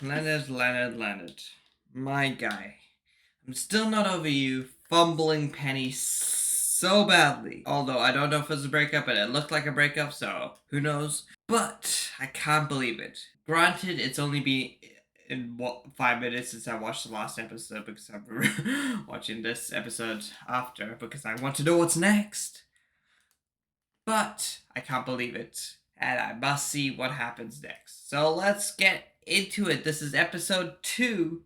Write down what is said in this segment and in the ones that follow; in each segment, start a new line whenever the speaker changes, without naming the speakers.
Leonard. My guy. I'm still not over you fumbling Penny so badly. Although I don't know if it's a breakup, but it looked like a breakup, so who knows. But I can't believe it. Granted, it's only been in 5 minutes since I watched the last episode because I'm watching this episode after because I want to know what's next. But I can't believe it, and I must see what happens next. So let's get into it. This is episode 2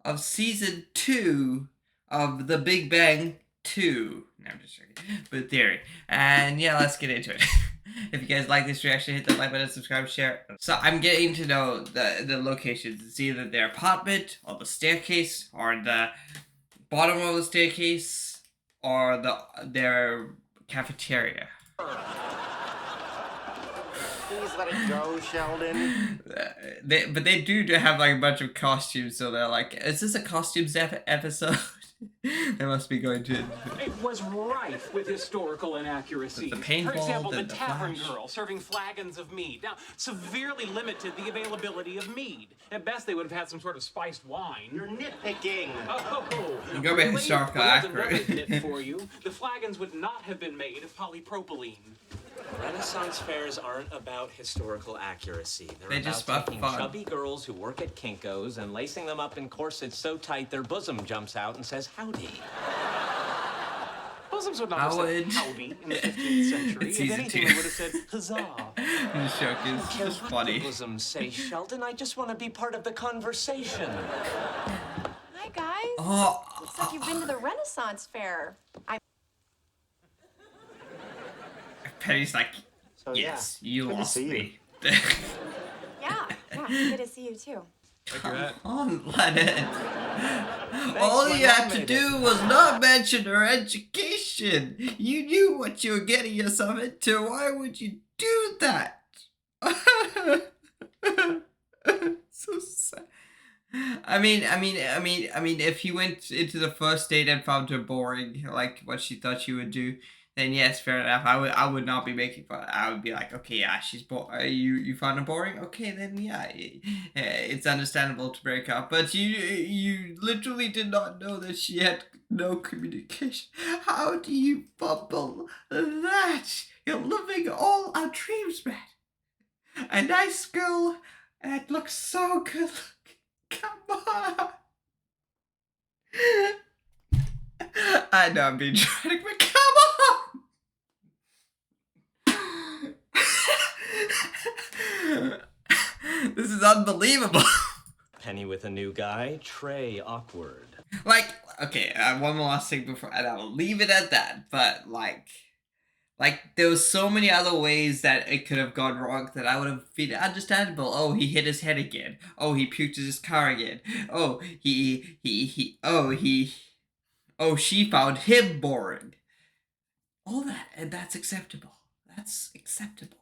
of season 2 of The Big Bang 2. No, I'm just joking. But theory. And yeah, let's get into it. If you guys like this reaction, hit the like button, subscribe, share. So I'm getting to know the locations. It's either their apartment, or the staircase, or the bottom of the staircase, or their cafeteria.
Please let it go, Sheldon.
But they do have like a bunch of costumes, so they're like, is this a costumes episode? They must be going to.
It was rife with historical inaccuracies.
The paintball,
for example, the
tavern
girl serving flagons of mead. Now, severely limited the availability of mead. At best, they would have had some sort of spiced wine.
You're nitpicking.
Oh,
you gotta be historical accurate.
Nit for you. The flagons would not have been made of polypropylene.
Renaissance fairs aren't about historical accuracy.
They
about
just
taking
fun.
chubby girls who work at Kinko's and lacing them up in corsets so tight their bosom jumps out and says howdy.
Bosoms would not have said howdy in the 15th century.
It's
if anything, they would have said huzzah.
This joke is just funny.
What bosoms say, Sheldon? I just want to be part of the conversation.
Hi, guys.
Oh,
Looks like you've been to the Renaissance fair.
Penny's like,
So,
yes,
yeah,
you
good to
lost
see
me.
Yeah, good to see you, too.
Come on, Leonard. All you had to do was not mention her education. You knew what you were getting yourself into. Why would you do that? So sad. I mean, if he went into the first date and found her boring, like what she thought she would do, then yes, fair enough. I would not be making fun. I would be like, okay, yeah, she's you found her boring. Okay, then yeah, it's understandable to break up. But you literally did not know that she had no communication. How do you fumble that? You're living all our dreams, man. A nice girl that looks so good. Come on. I know I'm being dramatic, but come on. This is unbelievable.
Penny with a new guy, Trey awkward.
Like, okay, one more last thing before, and I'll leave it at that. But like there was so many other ways that it could have gone wrong that I would have been understandable. Oh, he hit his head again. Oh, he puked in his car again. Oh, she found him boring. All that, and that's acceptable. That's acceptable.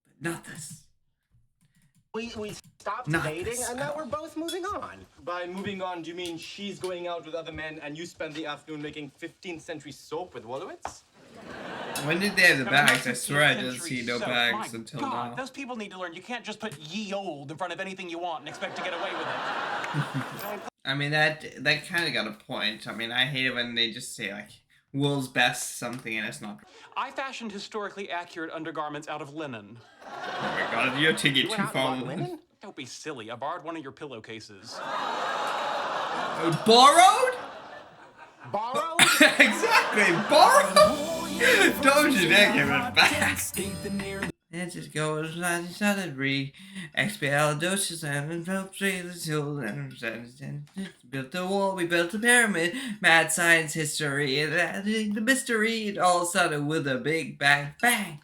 But not this.
We stopped
Not
dating,
this.
and now we're both moving on.
By moving on, do you mean she's going out with other men and you spend the afternoon making 15th century soap with Wolowitz?
When did they have the bags? I swear I didn't
15th
see no
century
bags
soap.
until
My God,
now.
those people need to learn. You can't just put ye old in front of anything you want and expect to get away with it.
I mean, that kind of got a point. I mean, I hate it when they just say, like, world's best something and it's not.
I fashioned historically accurate undergarments out of linen.
Oh my god, you're taking
You
too
went out
far.
and bought linen?
Don't be silly. I borrowed one of your pillowcases.
Borrowed?
Borrowed?
Exactly, borrowed? Don't you dare give it back. It just goes like it's not a re expialidocious and built the wall, we built the pyramid, mad science history, and the mystery, and all of a sudden with a big bang bang.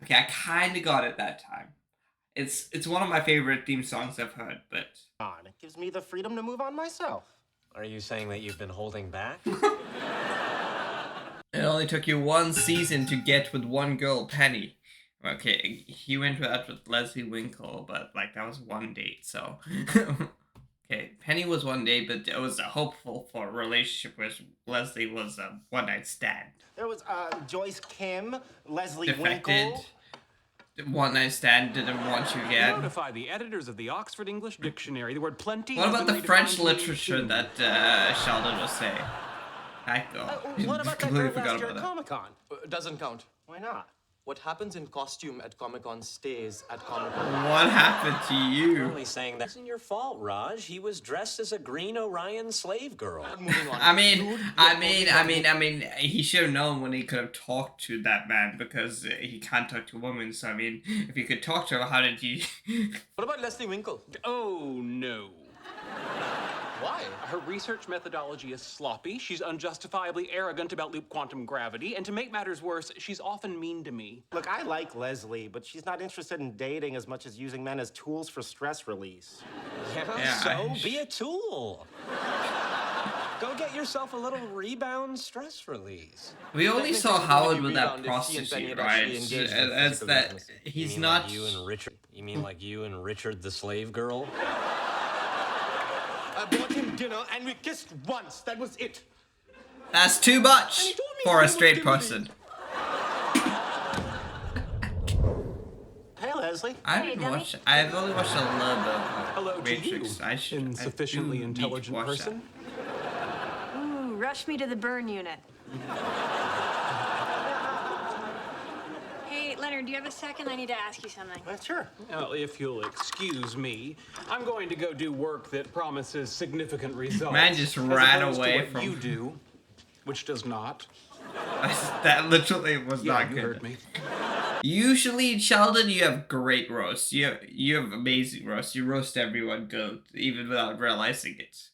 Okay, I kinda got it that time. It's one of my favorite theme songs I've heard, but
It gives me the freedom to move on myself.
Are you saying that you've been holding back?
it only took you one season to get with one girl, Penny. Okay, he went out with Leslie Winkle, but like that was one date, so okay, Penny was one date, but it was a hopeful for a relationship where Leslie was a one-night stand.
There was Joyce Kim, Leslie
Defected.
Winkle.
one night stand didn't want you again.
Notify the editors of the Oxford English Dictionary. The word plenty.
What
has
about
been
the French
redefined to mean
literature
two.
that Sheldon was saying? I
What about that
completely
girl
forgot
last year
about
at
that.
Comic-Con?
Doesn't count.
Why not?
What happens in costume at Comic-Con stays at Comic-Con.
What happened to you?
Only saying that isn't your fault, Raj. He was dressed as a green Orion slave girl.
Moving on.
I mean, he should have known when he could have talked to that man because he can't talk to a woman. So I mean, if he could talk to her, how did he?
What about Leslie Winkle?
Oh, no.
Why?
Her research methodology is sloppy, she's unjustifiably arrogant about loop quantum gravity, and to make matters worse, she's often mean to me.
Look, I like Leslie, but she's not interested in dating as much as using men as tools for stress release.
Yeah,
So be a tool. Go get yourself a little rebound stress release.
We only saw
Technically,
Howard
you
with that
rebound if she and Penny
prostitute,
had
right?
actually engaged in
As
physical
that
intimacy.
he's
You mean
not.
Like you and Richard? You mean like you and Richard, the slave girl?
I bought him dinner and we kissed once. That was it.
That's too much for a straight person.
Hey, Leslie.
I've only watched a little bit of
Hello to you,
Waitress. I
insufficiently
do need to
intelligent
watch
person.
Ooh, rush me to the burn unit. Hey, Leonard, do you have a second? I need to ask you something.
Sure.
Well, if you'll excuse me, I'm going to go do work that promises significant results.
Man just
as
ran
opposed to
away
what
from-
you do, which does not.
That literally was
Yeah,
not
you
good.
heard me.
Usually, Sheldon, you have great roasts. You have amazing roasts. You roast everyone good, even without realizing it.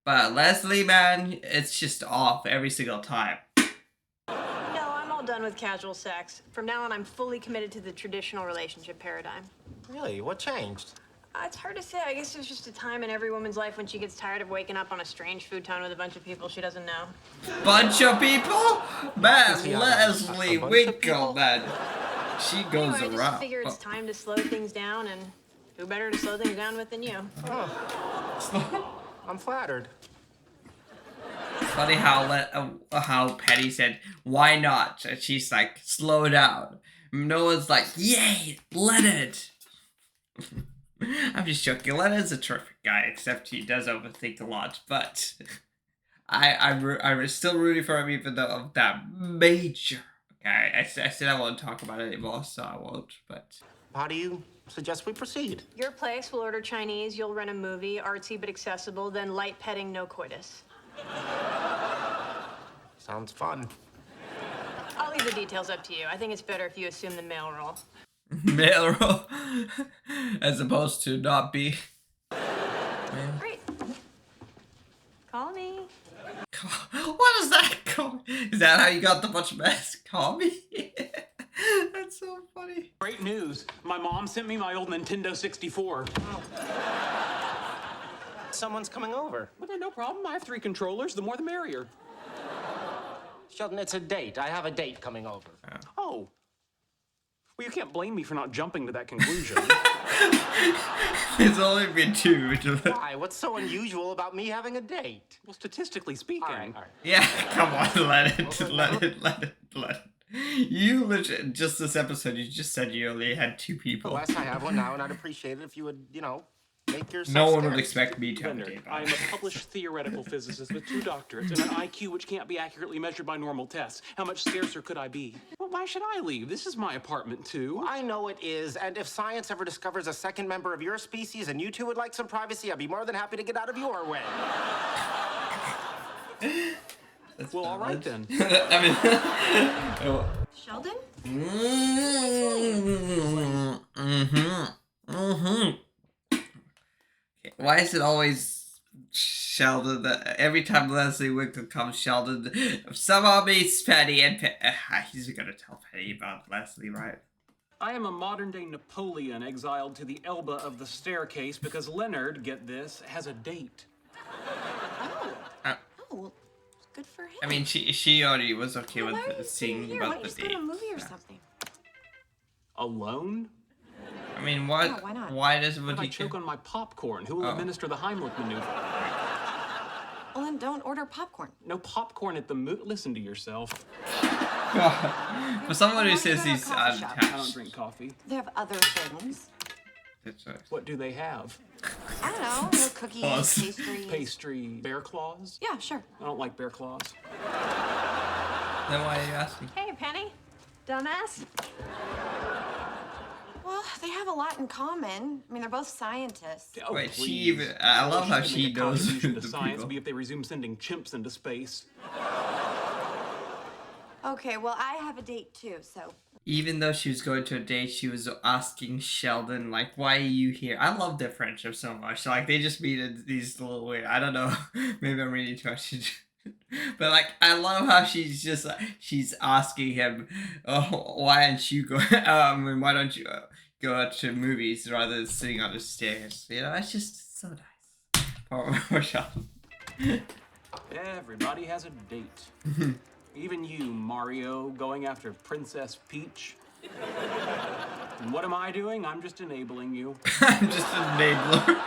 But Leslie, man, it's just off every single time.
No, I'm all done with casual sex. From now on, I'm fully committed to the traditional relationship paradigm.
Really? What changed?
It's hard to say. I guess there's just a time in every woman's life when she gets tired of waking up on a strange futon with a bunch of people she doesn't know.
Bunch of people? Man,
he have
Leslie
a bunch of
Winkle,
people?
man. She goes
Anyway, I just
around.
figure it's time to slow things down, and who better to slow things down with than you?
I'm flattered.
It's funny how Penny said, "Why not?" And she's like, "Slow down." No one's like, "Yay, Leonard." I'm just joking. Leonard's a terrific guy, except he does overthink a lot. But I'm still rooting for him, even though of that major. Okay, I said I won't talk about it anymore, so I won't. But
How do you suggest we proceed?
Your place will order Chinese, you'll rent a movie, artsy but accessible, then light petting, no coitus.
Sounds fun.
I'll leave the details up to you. I think it's better if you assume the male role.
male role, as opposed to not be.
Great. Call me.
What is that called? Is that how you got the bunch of mess? Call me? That's so funny.
Great news. My mom sent me my old Nintendo 64.
Someone's coming over.
Well, no problem. I have 3 controllers. The more the merrier.
Sheldon, it's a date. I have a date coming over.
Oh. Well, you can't blame me for not jumping to that conclusion.
It's only been 2.
Why? What's so unusual about me having a date?
Well, statistically speaking.
All right.
Yeah, come on, let it. You literally, just this episode, you just said you only had 2 people.
Well, yes, I have one now, and I'd appreciate it if you would, make yourself
No one would
scarce.
expect me to have a
Leonard,
date.
I am a published theoretical physicist with 2 doctorates and an IQ which can't be accurately measured by normal tests. How much scarcer could I be? Well, why should I leave? This is my apartment, too.
I know it is, and if science ever discovers a second member of your species and you two would like some privacy, I'd be more than happy to get out of your way.
Well, all right then.
I mean,
Sheldon?
Why is it always Sheldon? That every time Leslie Winkle comes, Sheldon somehow meets Penny, and he's gonna tell Penny about Leslie, right?
I am a modern-day Napoleon exiled to the Elba of the staircase because Leonard, get this, has a date.
Oh, well, good for him.
I mean, she already was okay
Why are you
with
sitting
seeing
here? Why
about
don't
the
you just go
date.
to a movie or something?
Alone?
I mean, what?
Yeah, why not?
Why does
If
would
I
he
choke
care?
on my popcorn, who will
Oh.
administer the Heimlich maneuver?
Well, then don't order popcorn.
No popcorn at the Listen to yourself.
For someone who
Why
says
is there a
he's
coffee shop?
I don't
unattached.
drink coffee.
They have other things.
That's right.
What do they have?
I don't know. No cookies,
Pause.
pastries.
Pastry, bear claws?
Yeah, sure.
I don't like bear claws.
Then why are you asking?
Hey, Penny. Dumbass.
Well, they have a lot in common. I mean, they're both scientists.
Oh,
Wait, she
please.
even- I love how
Well,
she
make a
knows
contribution
the
to science
people.
be if they resume sending chimps into space.
Okay, well, I have a date too, so.
Even though she was going to a date, she was asking Sheldon, like, why are you here? I love their friendship so much. Like, they just meet at these little weird, I don't know, maybe I'm reading too much. But, like, I love how she's just, she's asking him, oh, why aren't you going, why don't you go out to movies rather than sitting on the stairs? You know, it's just so nice. Poor Sheldon.
Everybody has a date. Even you, Mario, going after Princess Peach. And what am I doing? I'm just enabling you.
I'm just an enabler.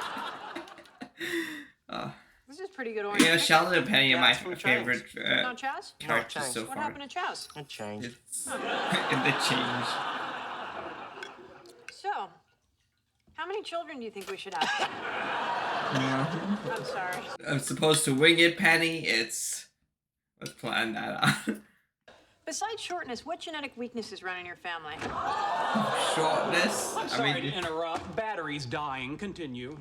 This is pretty good orange.
You know, Sheldon and Penny are my
That's from
favorite
No Chaz?
characters
Chaz.
so
What
far.
happened to Chaz?
It changed.
It's in the change.
So, how many children do you think we should have? I'm sorry.
I'm supposed to wing it, Penny. Let's plan that out.
Besides shortness, what genetic weaknesses run in your family?
Shortness.
I'm sorry
I mean,
to interrupt. Battery's dying. Continue.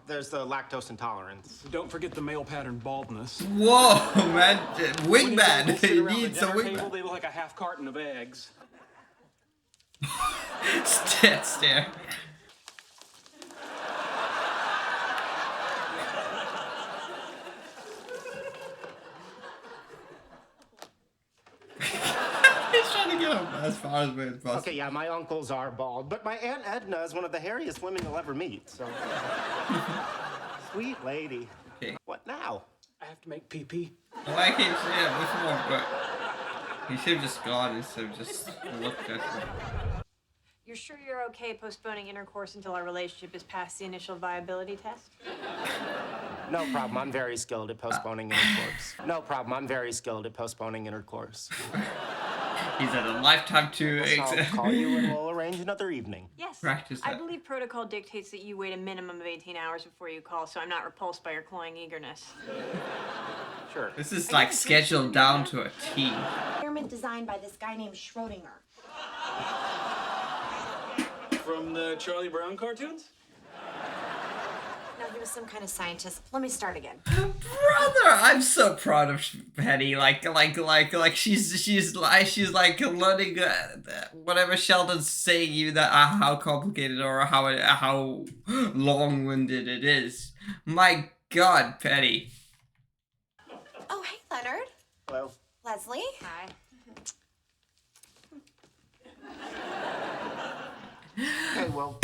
There's the lactose intolerance.
Don't forget the male pattern baldness.
whoa, man,
When
wingman.
people sit
He
around the
needs a
dinner table,
wingman.
they look like a half carton of eggs.
Stare. He's trying to get him as far as possible.
Okay, yeah, my uncles are bald, but my Aunt Edna is one of the hairiest women you'll ever meet, so. Sweet lady.
Okay.
What now?
I have to make pee-pee.
Well, I can't say it before, but he should have just gone instead of just looked at him.
You're sure you're okay postponing intercourse until our relationship is past the initial viability test?
No problem, I'm very skilled at postponing intercourse. No problem, I'm very skilled at postponing intercourse.
He's at a lifetime to
I'll call you and we'll arrange another evening.
Yes.
Practice
I
that.
believe protocol dictates that you wait a minimum of 18 hours before you call, so I'm not repulsed by your cloying eagerness.
Sure.
This is like scheduled down to a T.
Experiment designed by this guy named Schrodinger.
From the Charlie Brown cartoons?
No, he was some kind of scientist. Let me start again.
Brother, I'm so proud of Penny. Like she's like learning whatever Sheldon's saying you that how complicated or how long-winded it is. My God, Penny.
Oh, hey, Leonard.
Hello.
Leslie.
Hi.
Okay, well,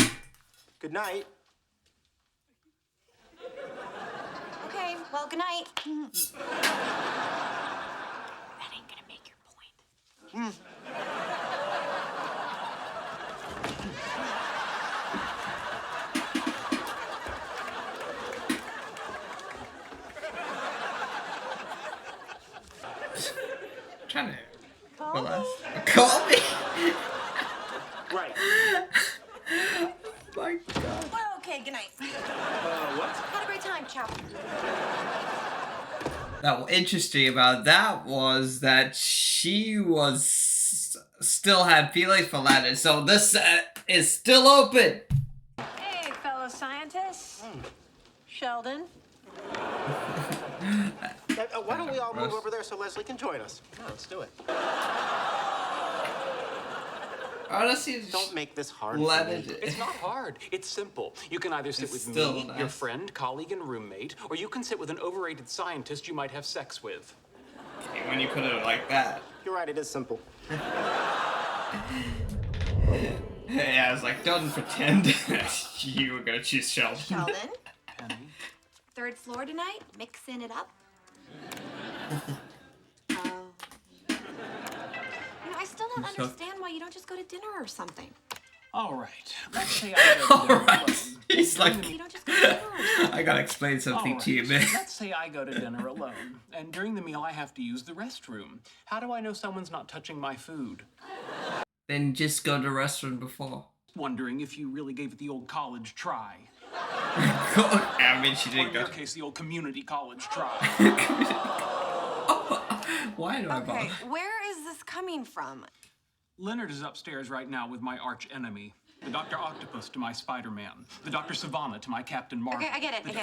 good night.
Okay, well, good night.
That ain't gonna make your point.
Trying to
Call me?
Call me.
Right.
My God.
Well, okay, good night.
What?
Had a great time. Ciao.
Now, interesting about that was that she still had feelings for Leonard, so this is still open.
Hey, fellow scientists. Sheldon.
Why don't we all move over there so Leslie can join us? Yeah, let's do it.
Honestly,
Don't make this hard for me.
Leonard.
It's not hard. It's simple. You can either sit
It's
with
still
me,
nice.
your friend, colleague, and roommate, or you can sit with an overrated scientist you might have sex with.
When you put it like that.
You're right, it is simple.
Yeah, I was like, don't pretend that you were gonna choose Sheldon.
Sheldon.
Penny?
Third floor tonight. Mixing it up. I still don't
So-
understand why you don't just go to dinner or something.
All right. Let's say I
Alright. He's like,
You don't just go to dinner or something.
I gotta explain something
All
to you,
right,
man.
let's say I go to dinner alone, and during the meal I have to use the restroom. How do I know someone's not touching my food?
Then just go to the restaurant before.
Wondering if you really gave it the old college try.
I mean, she
Or
didn't
in
go.
your case, the old community college try.
Why do I
Okay,
bother?
where is this coming from?
Leonard is upstairs right now with my arch enemy. The Dr. Octopus to my Spider-Man. The Dr. Savannah to my Captain Marvel.
Okay, I get it.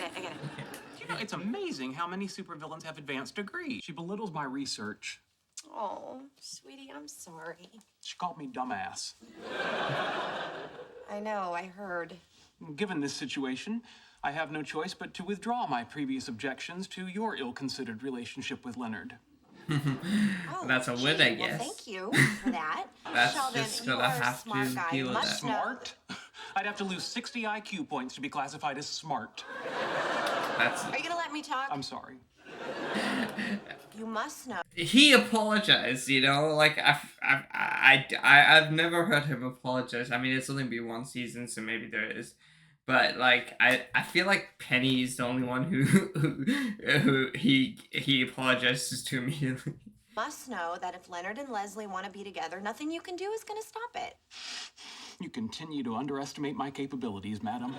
You know, it's amazing how many supervillains have advanced degrees. She belittles my research.
Oh, sweetie, I'm sorry.
She called me dumbass.
I know, I heard.
Given this situation, I have no choice but to withdraw my previous objections to your ill-considered relationship with Leonard.
Oh,
That's a win, I
well,
guess.
thank you for that.
That's
Sheldon,
just
you
gonna
are
have
a smart
to
guy.
deal
You
with
must
that.
know.
Smart? I'd have to lose 60 IQ points to be classified as smart.
That's.
Are you gonna let me talk?
I'm sorry.
You must know.
He apologized, you know. Like I've never heard him apologize. I mean, it's only been one season, so maybe there is. But like I feel like Penny is the only one who he apologizes to immediately.
Must know that if Leonard and Leslie want to be together, nothing you can do is gonna stop it.
You continue to underestimate my capabilities, madam.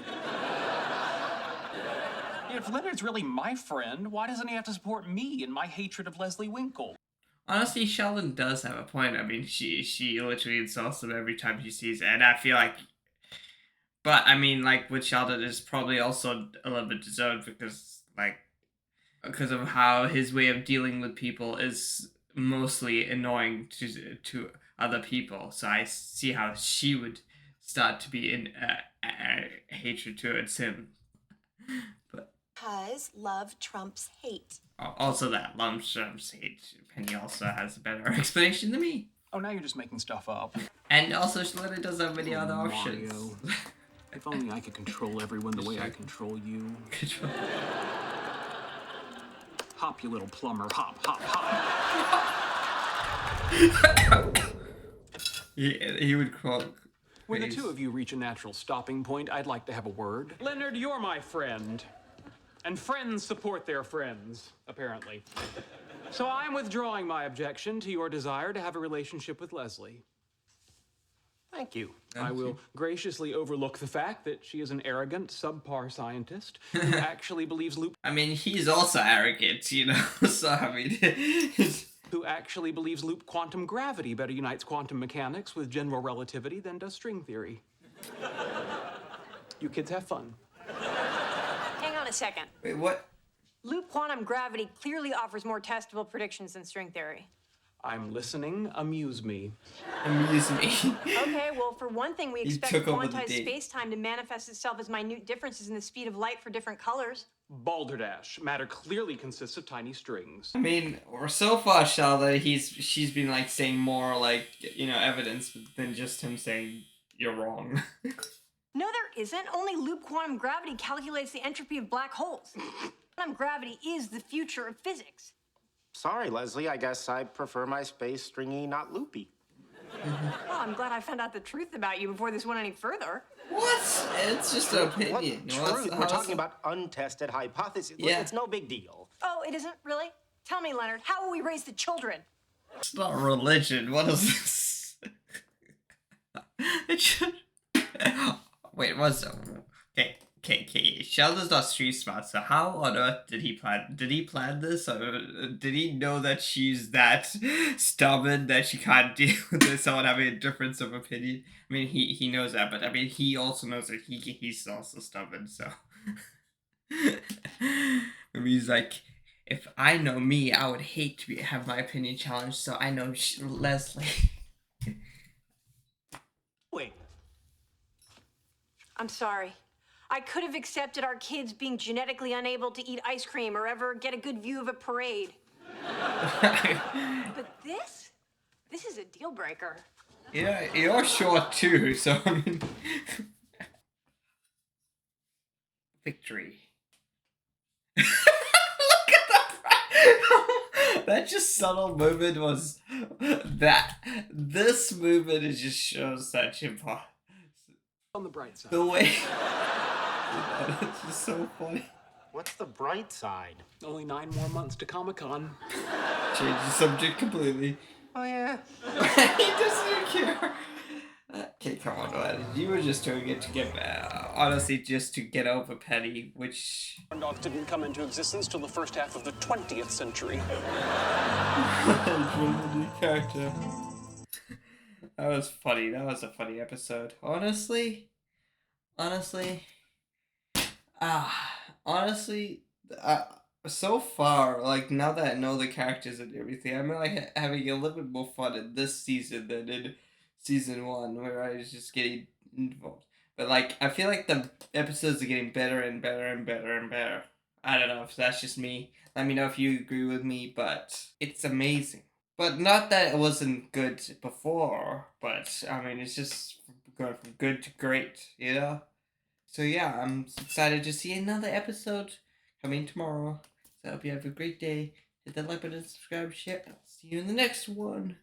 If Leonard's really my friend, why doesn't he have to support me in my hatred of Leslie Winkle?
Honestly, Sheldon does have a point. I mean, she literally insults him every time she sees it, and I feel like. But I mean, like with Sheldon, it's probably also a little bit deserved because of how his way of dealing with people is mostly annoying to other people. So I see how she would start to be in hatred towards him. But
Because love trumps hate.
also that lump sums hate. Penny also has a better explanation than me.
Oh, now you're just making stuff up.
And also, Sheldon doesn't have many other
Mario.
options.
If only I could control everyone the way I control you. Hop, you little plumber. Hop, hop, hop.
he would croak.
When the two of you reach a natural stopping point, I'd like to have a word. Leonard, you're my friend. And friends support their friends, apparently. So I'm withdrawing my objection to your desire to have a relationship with Leslie.
Thank you.
I will graciously overlook the fact that she is an arrogant, subpar scientist who actually believes loop
I mean, he's also arrogant, you know. So I mean,
quantum gravity better unites quantum mechanics with general relativity than does string theory. You kids have fun.
Hang on a second.
wait, what?
Loop quantum gravity clearly offers more testable predictions than string theory.
I'm listening. Amuse me.
Amuse me.
Okay, well, for one thing, we
He
expect
took over the
quantized
date.
space-time to manifest itself as minute differences in the speed of light for different colors.
Balderdash. Matter clearly consists of tiny strings.
I mean, or so far, Sheldon, she's been like saying more like, you know, evidence than just him saying you're wrong.
No, there isn't. Only loop quantum gravity calculates the entropy of black holes. Quantum gravity is the future of physics.
Sorry, Leslie. I guess I prefer my space stringy, not loopy.
Well, I'm glad I found out the truth about you before this went any further.
What? It's just an opinion.
What
What's-
truth?
how
We're
is
talking
it-
about untested hypotheses. Look,
Yeah.
it's no big deal.
Oh, it isn't really? Tell me, Leonard, how will we raise the children?
It's not religion. What is this? It should. Wait, what's okay? Sheldon's not street smart, so how on earth did he plan? Did he plan this, or did he know that she's that stubborn that she can't deal with someone having a difference of opinion? I mean, he knows that, but I mean, he also knows that he's also stubborn. So I mean, he's like, if I know me, I would hate to have my opinion challenged. So I know Leslie.
Wait.
I'm sorry. I could have accepted our kids being genetically unable to eat ice cream or ever get a good view of a parade. But this is a deal breaker.
Yeah, you're short too, so I mean... Victory. Look at that! That just subtle movement was... This movement is just shows such importance.
On the bright side.
The way... It's just so funny.
What's the bright side?
Only 9 more months to Comic-Con.
Change the subject completely.
Oh, yeah.
He doesn't care. Okay, come on, Leonard. You were just doing it to get, honestly, just to get over Penny, which...
Dogs didn't come into existence till the first half of the 20th century.
New character. That was funny. That was a funny episode. Honestly, so far, like, now that I know the characters and everything, I'm like having a little bit more fun in this season than in season 1, where I was just getting involved. But, like, I feel like the episodes are getting better and better and better and better. I don't know if that's just me. Let me know if you agree with me, but it's amazing. But not that it wasn't good before, but, I mean, it's just going from good to great, you know? So yeah, I'm excited to see another episode coming tomorrow. So I hope you have a great day. Hit that like button, subscribe, share, and I'll see you in the next one.